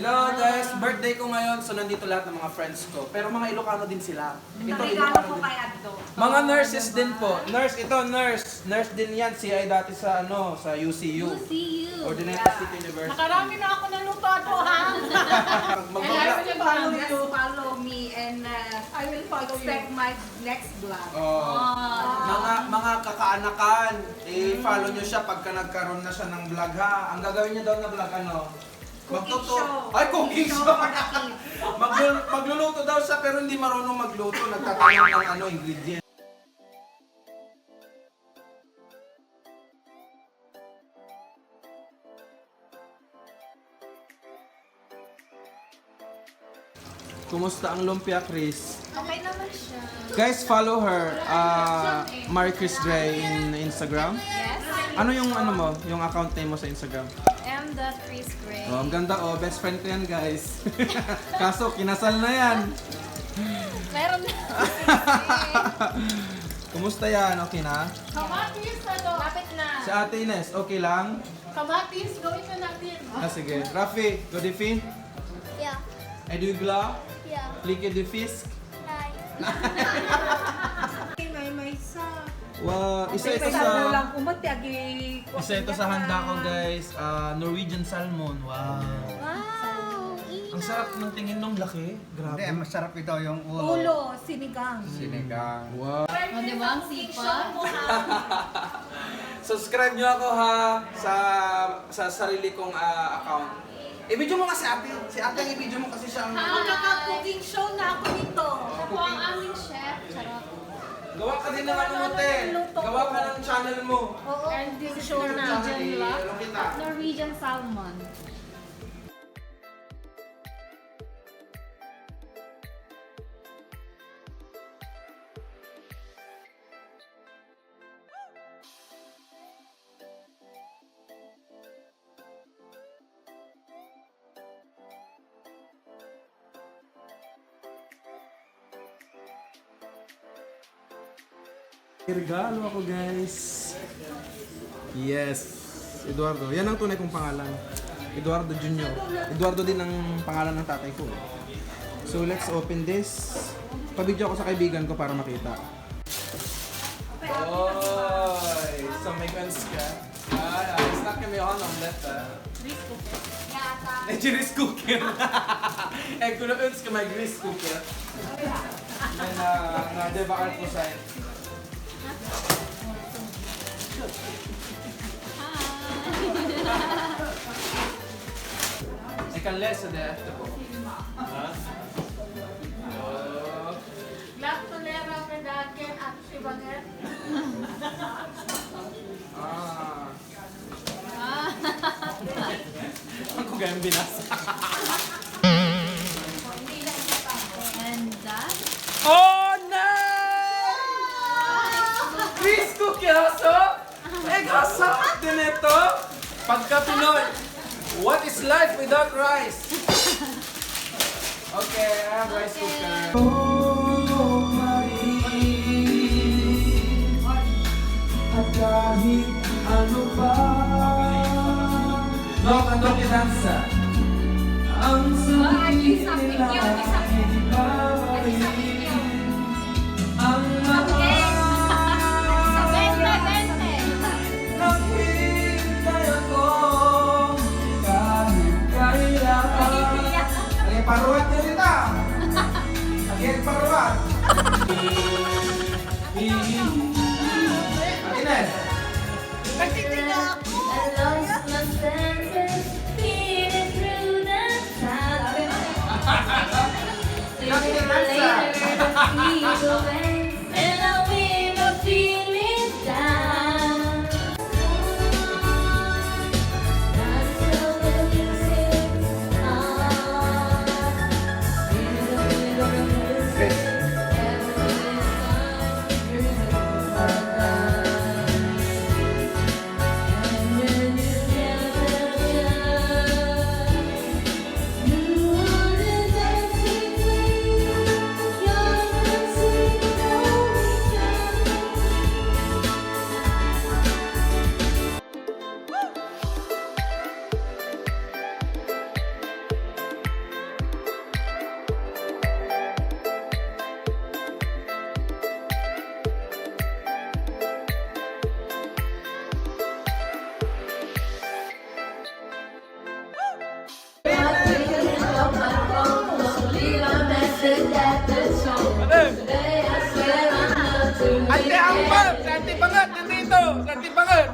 Hello guys, birthday ko ngayon, so nandito lahat ng mga friends ko. Pero mga Ilokano din sila. Regalo ko kay Addo. Mga nurses din po. Nurse, ito nurse. Nurse din yan. Si ay dati sa sa UCU. Ordinary City University. Nakarami na ako naluto ato, ha? Follow me and I will follow expect you. my next vlog. Mga kakaanakan, i-follow nyo siya pagka nagkaroon na siya ng vlog ha. Ang gagawin niya daw na vlog ano? Cooking show. Ay, cooking show! Magluluto daw siya pero hindi marunong magluto. Nagtatanong ng ingredient. Kumusta ang lumpia, Chris? Okay naman siya. Guys, follow her. Mary Chris Gray in Instagram. Yes. Ano yung mo? Yung account name mo sa Instagram? M.ChrisGray. Oh, ang ganda oh. Best friend ko yan, guys. Kaso, kinasal na yan. Meron na. Kumusta yan? Okay na? Kamatis na to. Lapit na. Si Ate Ines, okay lang? Kamatis, gawin na natin. Sige. Rafi, Godifi? Ja, Edugla? ja. Like de fisk? Nein. May isa. Wow, isa ito lang sa... umati agi. Isa ito sa handa ko, guys. Norwegian salmon. Wow. Wow, Ang sarap ng tingin nung laki. Grabe. Hindi, masarap ito yung ulo. Ulo, sinigang. Sinigang. Wow. O, di ba? Ang sipa. Subscribe nyo ako ha sa sarili kong account. I-video mo kasi ate. Si ate ang i-video mo kasi siya ang... Naka-cooking show na ako nito. Ako ang aming chef. Charot. Gawa ka din ng ano mo, te. Gawa ka ng channel mo. Oo. And this is YouTube channel, Norwegian vlog. ano kita? Norwegian salmon. Regalo ako, guys. Yes. Eduardo. Yan ang tunay kong pangalan. Eduardo Jr. Eduardo din ang pangalan ng tatay ko. So, let's open this. Pabidyo ako sa kaibigan ko para makita. Oy! So, may guns ka? Snack kami ako ng omelette. Rice cooker. Kung na-uns ka may rice cooker. Na-debakal ko sa'yo. Jag kan läsa det efterpå. Gratulera med dagen at si Bangit. Ang kugayang binasa. And that? Oh no! Please cook yaso! Gasap din ito! Pagka Pinoy, what is life without rice? Okay, I have rice cooker. At kahit ano pa Lokano dansa ang sakit nila ay babalik ang naghihintay ako kahit kailan. Ay, paruwat nyo rin na! Again, paruwat! Ines! Ate Ampal! Si Ate Bangat! Nandito! Si Ate Bangat!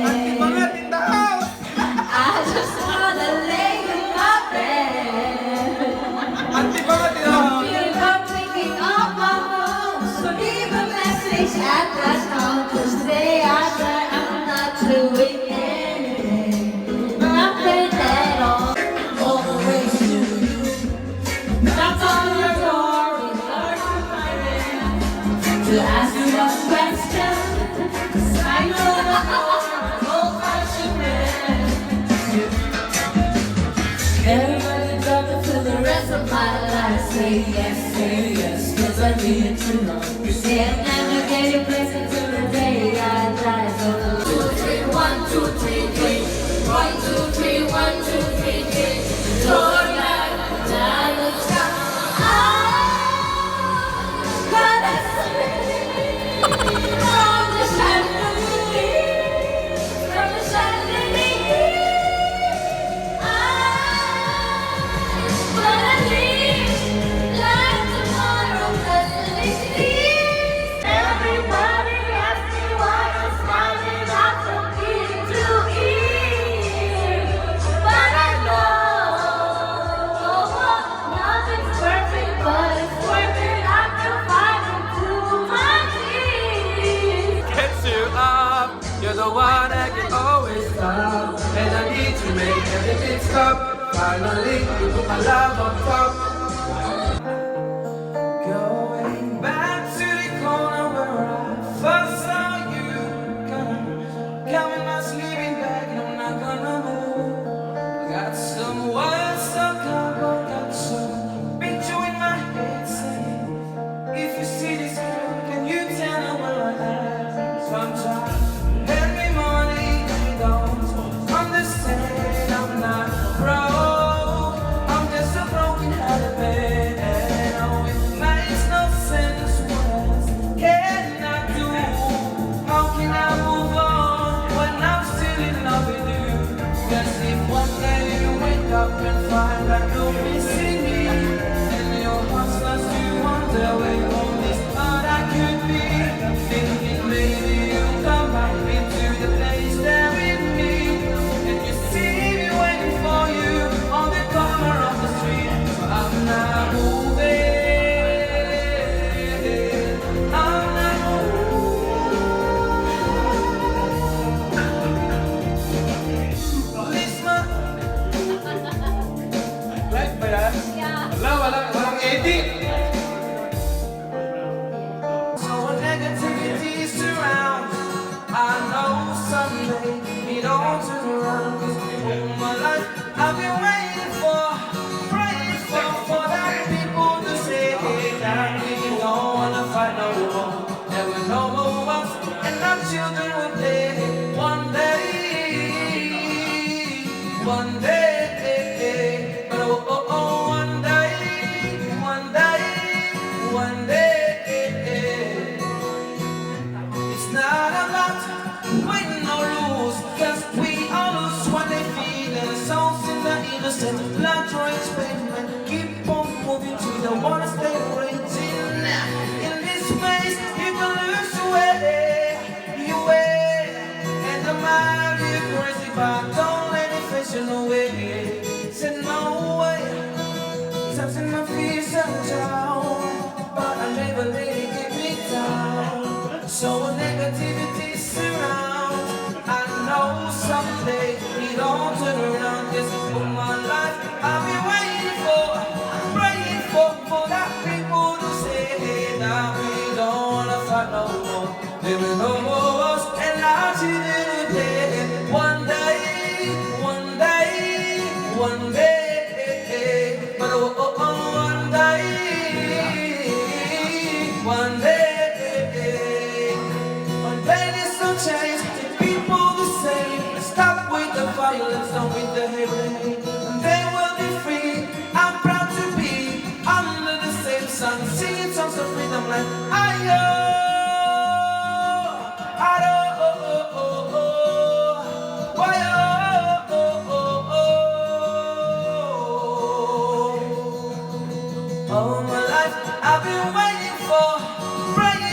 Ate Bangat in the house! Ate Bangat in the house! At last, I'll just say I try, I'm not doing anything, nothing at all. All the way to you, knocked on your door with to ask you a question. 'Cause I know that you're an old-fashioned man. Everybody got to for the rest of my life. Say yes, 'cause I need to know. You say I'm never getting closer to the day I die. So 2, 3, 1, 2, 3, 3. 1, 2, 3, 1, 2, 3, 3. Lord, I look down. God, I from the chandelier, from the chandelier. But I live like tomorrow doesn't exist. Everybody asks me why I'm smiling out from ear to ear. But I know nothing's perfect, but it's worth it after fighting through my tears. Gets you up, you're the one I can always love. And I need to make everything stop. Finally, you put my love on top. Going back to the corner where I first saw you. Coming my sleeping bag, and I'm not gonna move. Got some words stuck up, got some picture in my head saying, if you see this girl, can you tell her where I am? Sometimes, every morning, I don't understand. I'm not broke, I'm just a broken-hearted man. Oh, it makes no sense. What else can I do? How can I move on when I'm still in love with you? 'Cause if one day you wake up and find that you're missing me, and your heart starts to wonder where all this thought I could be, thinking maybe you'll come back into the place there with me, and you see me waiting for you on the corner of the street. But I'm not moving. I'm not moving. Like ba yan? Walang edit. So when negativity surrounds, I know someday it all turn around. 'Cause all my life I've been waiting for, praying for that people to say that we don't wanna fight no more. There were no more wars, and our children will play. One day, but one day. It's not about win or lose, 'cause we all lose what they feel. And the souls in the innocent blood joins pavement. Keep on moving to the one stay waiting. In this place, you can lose your way. And the mind you crazy, but don't let it face you no way. Said no way. Something I feel so down, but I never let it get me down. So when negativity surrounds, I know someday it all turn around. 'Cause for my life I've been waiting for, praying for that people to say that we don't wanna fight no more. There will no more wars, and our children will play. One day, but one day, song, singing songs of freedom like ayo, ado, oh, oh, oh, oh, boy, oh, oh, oh, oh. All my life I've been waiting for, praying